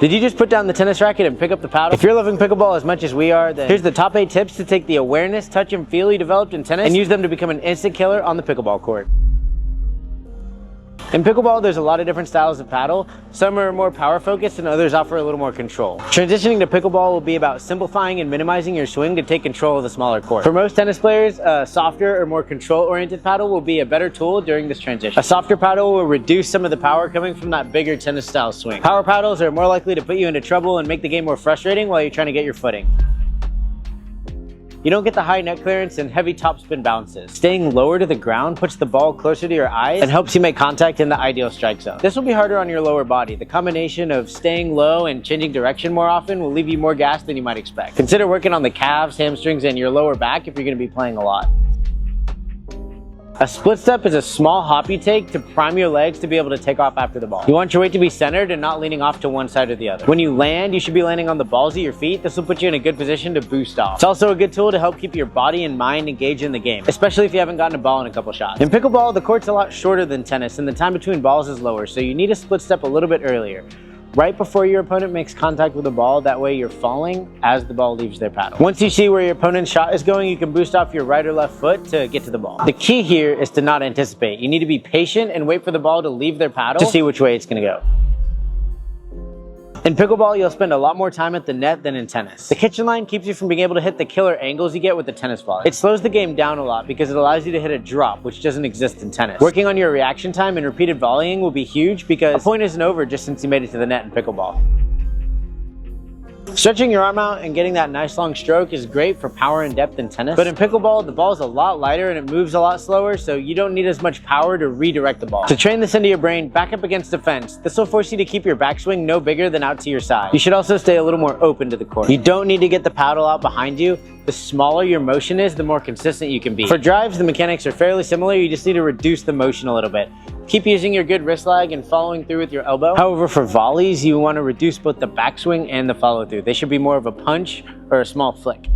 Did you just put down the tennis racket and pick up the paddle? If you're loving pickleball as much as we are, then here's the top 8 tips to take the awareness, touch, and feel you developed in tennis and use them to become an instant killer on the pickleball court. In pickleball, there's a lot of different styles of paddle. Some are more power focused and others offer a little more control. Transitioning to pickleball will be about simplifying and minimizing your swing to take control of the smaller court. For most tennis players, a softer or more control-oriented paddle will be a better tool during this transition. A softer paddle will reduce some of the power coming from that bigger tennis-style swing. Power paddles are more likely to put you into trouble and make the game more frustrating while you're trying to get your footing. You don't get the high net clearance and heavy topspin bounces. Staying lower to the ground puts the ball closer to your eyes and helps you make contact in the ideal strike zone. This will be harder on your lower body. The combination of staying low and changing direction more often will leave you more gas than you might expect. Consider working on the calves, hamstrings, and your lower back if you're going to be playing a lot. A split step is a small hop you take to prime your legs to be able to take off after the ball. You want your weight to be centered and not leaning off to one side or the other. When you land, you should be landing on the balls of your feet. This will put you in a good position to boost off. It's also a good tool to help keep your body and mind engaged in the game, especially if you haven't gotten a ball in a couple shots. In pickleball, the court's a lot shorter than tennis and the time between balls is lower, so you need a split step a little bit earlier, right before your opponent makes contact with the ball. That way you're falling as the ball leaves their paddle. Once you see where your opponent's shot is going, you can boost off your right or left foot to get to the ball. The key here is to not anticipate. You need to be patient and wait for the ball to leave their paddle to see which way it's going to go. In pickleball, you'll spend a lot more time at the net than in tennis. The kitchen line keeps you from being able to hit the killer angles you get with the tennis volley. It slows the game down a lot because it allows you to hit a drop, which doesn't exist in tennis. Working on your reaction time and repeated volleying will be huge because a point isn't over just since you made it to the net in pickleball. Stretching your arm out and getting that nice long stroke is great for power and depth in tennis, but in pickleball, the ball is a lot lighter and it moves a lot slower, so you don't need as much power to redirect the ball. To train this into your brain, back up against the fence. This will force you to keep your backswing no bigger than out to your side. You should also stay a little more open to the court. You don't need to get the paddle out behind you. The smaller your motion is, the more consistent you can be. For drives, the mechanics are fairly similar. You just need to reduce the motion a little bit. Keep using your good wrist lag and following through with your elbow. However, for volleys, you want to reduce both the backswing and the follow through. They should be more of a punch or a small flick.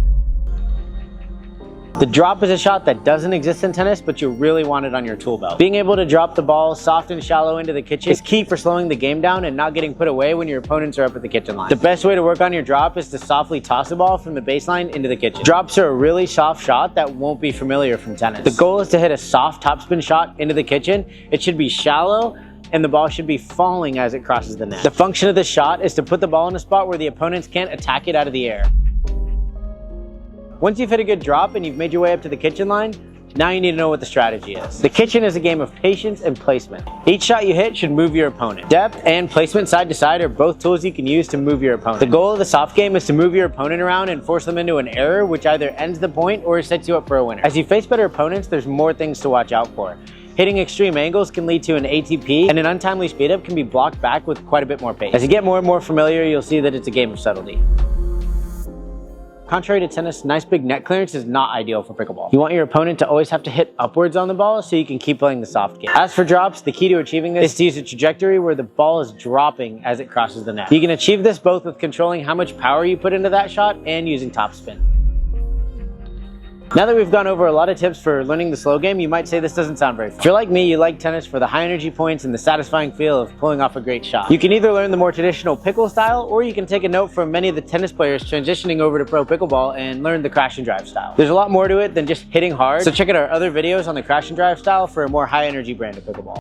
The drop is a shot that doesn't exist in tennis, but you really want it on your tool belt. Being able to drop the ball soft and shallow into the kitchen is key for slowing the game down and not getting put away when your opponents are up at the kitchen line. The best way to work on your drop is to softly toss the ball from the baseline into the kitchen. Drops are a really soft shot that won't be familiar from tennis. The goal is to hit a soft topspin shot into the kitchen. It should be shallow and the ball should be falling as it crosses the net. The function of this shot is to put the ball in a spot where the opponents can't attack it out of the air. Once you've hit a good drop and you've made your way up to the kitchen line, now you need to know what the strategy is. The kitchen is a game of patience and placement. Each shot you hit should move your opponent. Depth and placement side to side are both tools you can use to move your opponent. The goal of the soft game is to move your opponent around and force them into an error, which either ends the point or sets you up for a winner. As you face better opponents, there's more things to watch out for. Hitting extreme angles can lead to an ATP, and an untimely speed up can be blocked back with quite a bit more pace. As you get more and more familiar, you'll see that it's a game of subtlety. Contrary to tennis, nice big net clearance is not ideal for pickleball. You want your opponent to always have to hit upwards on the ball so you can keep playing the soft game. As for drops, the key to achieving this is to use a trajectory where the ball is dropping as it crosses the net. You can achieve this both with controlling how much power you put into that shot and using topspin. Now that we've gone over a lot of tips for learning the slow game, you might say this doesn't sound very fun. If you're like me, you like tennis for the high energy points and the satisfying feel of pulling off a great shot. You can either learn the more traditional pickle style, or you can take a note from many of the tennis players transitioning over to pro pickleball and learn the crash and drive style. There's a lot more to it than just hitting hard, so check out our other videos on the crash and drive style for a more high energy brand of pickleball.